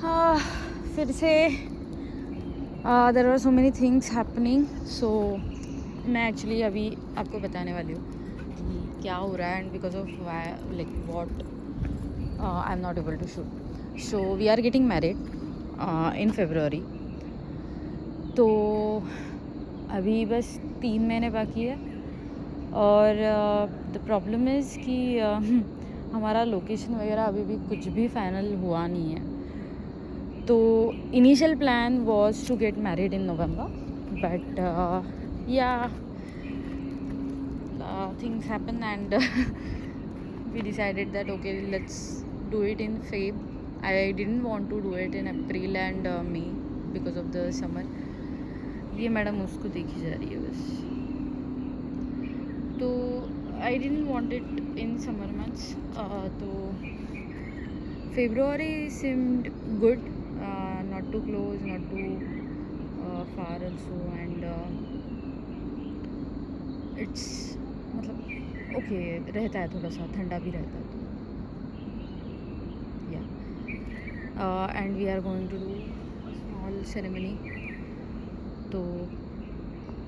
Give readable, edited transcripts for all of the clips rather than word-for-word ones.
हाँ, फिर से there are so many things happening. So मैं एक्चुअली अभी आपको बताने वाली हूँ कि क्या हो रहा है and because of like what I am not able to shoot. So we are getting married in February. तो अभी बस 3 महीने बाकी है और द प्रॉब्लम इज़ कि हमारा लोकेशन वगैरह अभी भी कुछ भी फाइनल हुआ नहीं है. तो initial plan was to get married in November, but yeah, things happen and we decided that okay, let's do it in Feb. I didn't want to do it in April and May because of the summer. ये madam उसको देखी जा रही है बस. तो I didn't want it in summer months. तो February seemed good, not too close, not too far also, and it's मतलब ओके रहता है, थोड़ा सा ठंडा भी रहता है. तो yeah and we are going to do small ceremony. तो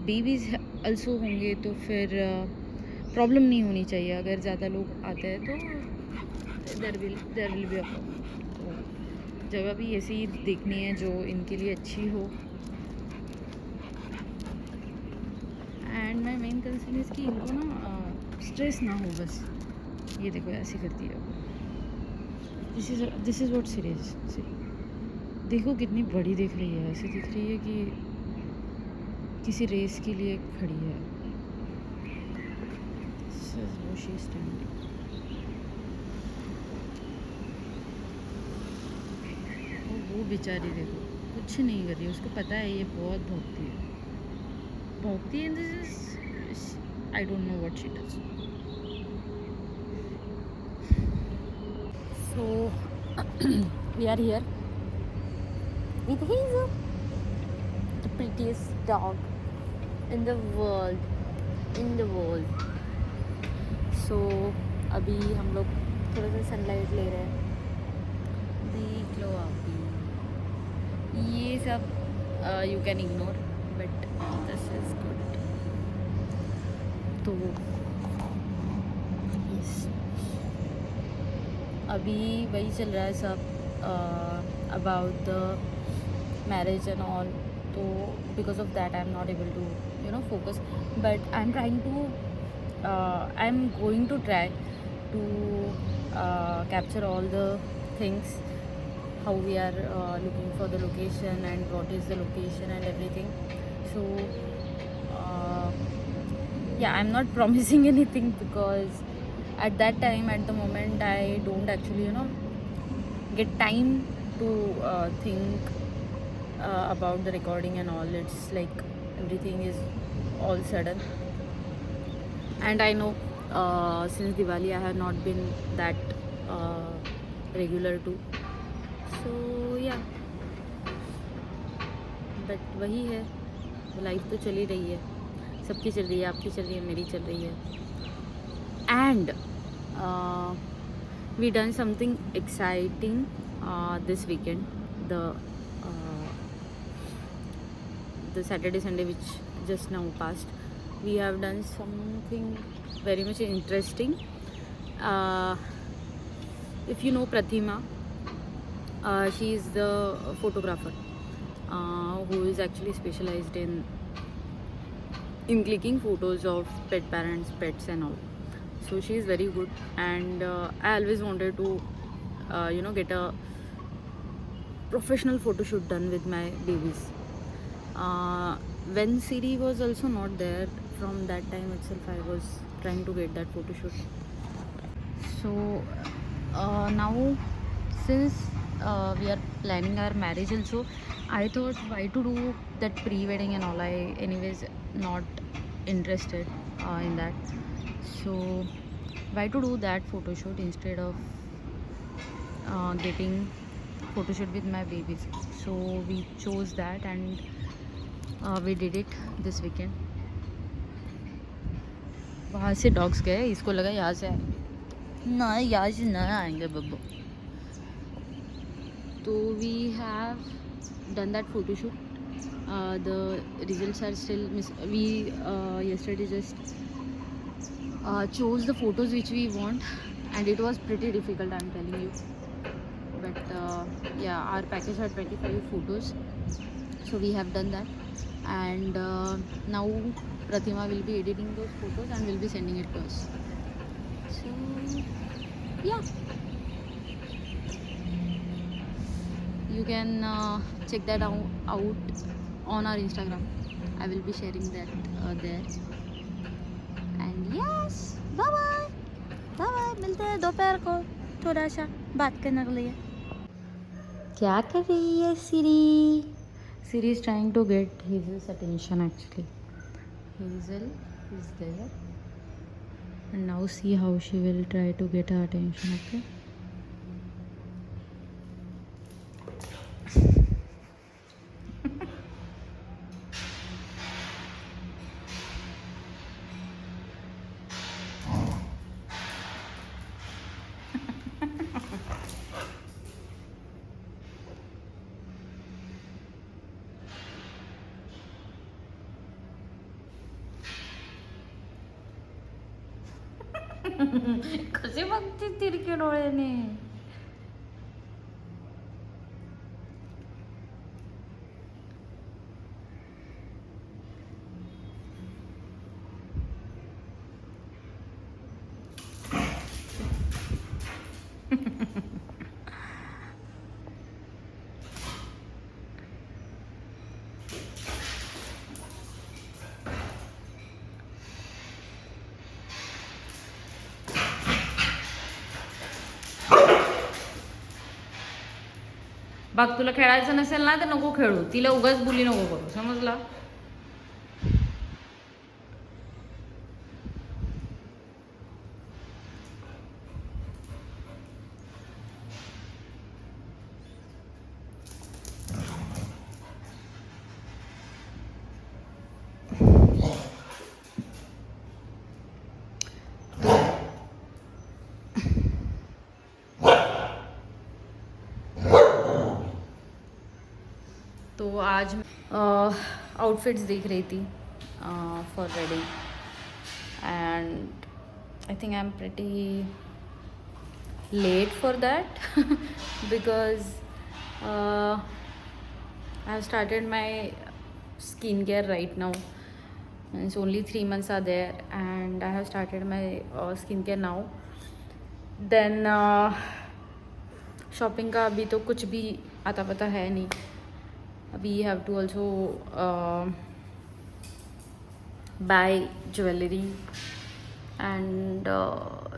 बेबीज also होंगे तो फिर प्रॉब्लम नहीं होनी चाहिए. अगर ज़्यादा लोग आते हैं तो there will be a problem. तो जगह भी ऐसी ही देखनी है जो इनके लिए अच्छी हो. And my main concern is कि इनको ना स्ट्रेस ना हो. बस ये देखो ऐसे करती है. This is what series. देखो कितनी बड़ी दिख रही है. ऐसे दिख रही है कि किसी रेस के लिए खड़ी है. वो बेचारी देखो कुछ नहीं कर रही है. उसको पता है ये बहुत भौंकती है in this. I don't know what she does. So we are here with Hazel, the prettiest dog in the world. So अभी हम लोग थोड़ा सा सनलाइट ले रहे हैं. देख लो आप भी. ये सब you can ignore but this is good. तो अभी वही चल रहा है सब about the marriage and all. So because of that I'm not able to focus, but I'm going to try to capture all the things, how we are looking for the location and what is the location and everything. So yeah, I'm not promising anything because at that time, at the moment, I don't actually get time to think about the recording and all. It's like everything is all sudden, and I know since Diwali I have not been that regular too. So yeah, but वही है, life तो चल ही रही है. सबकी चल रही है, आपकी चल रही है, मेरी चल रही है. And we done something exciting this weekend. The Saturday Sunday which just now passed, we have done something very much interesting. If you know Pratima, she is the photographer who is actually specialized in clicking photos of pet parents, pets and all. So she is very good, and I always wanted to get a professional photo shoot done with my babies. When Siri was also not there, from that time itself I was trying to get that photo shoot. So now since we are planning our marriage also, I thought why to do that pre-wedding and all. I anyways not interested in that. So why to do that photo shoot instead of getting photo shoot with my babies. So we chose that and we did it this weekend. वहाँ से dogs गए, इसको लगा यहाँ से ना, यहाँ से ना आएंगे Babbu. So we have done that photo shoot. The results are still we yesterday just chose the photos which we want, and it was pretty difficult, I'm telling you. But yeah, our package had 25 photos, so we have done that. And now Pratima will be editing those photos and will be sending it to us. So yeah, you can check that out on our Instagram. I will be sharing that there. And yes, bye bye. Bye bye, मिलते हैं दोपहर को थोड़ा सा बात करने के लिए. क्या कर रही है सिरी? Siri is trying to get Hazel's attention actually. Hazel is there. And now see how she will try to get her attention, okay? कसे बघते तिरके डोळ्याने. बघ, तुला खेळायचं नसेल ना तर नको खेळू. तिला उगाच बोली नको करू, समजला? तो आज आउटफिट्स देख रही थी for wedding, and I think I am pretty late for that because I have started my skincare right now. It's only 3 months are there and I have started my skincare now. Then shopping का अभी तो कुछ भी आता पता है नहीं. We have to also buy jewelry and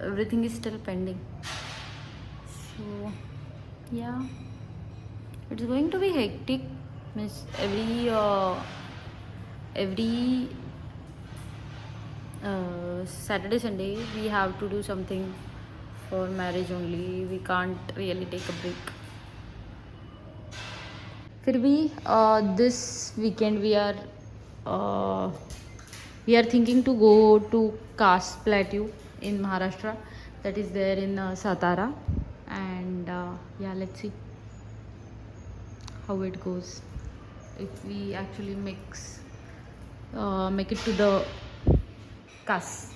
everything is still pending. So yeah, it's going to be hectic. Means every Saturday Sunday we have to do something for marriage only. We can't really take a break. फिर भी this weekend we are thinking to go to Kas Plateau in Maharashtra, that is there in Satara. And yeah, let's see how it goes, if we actually make it to the Kas.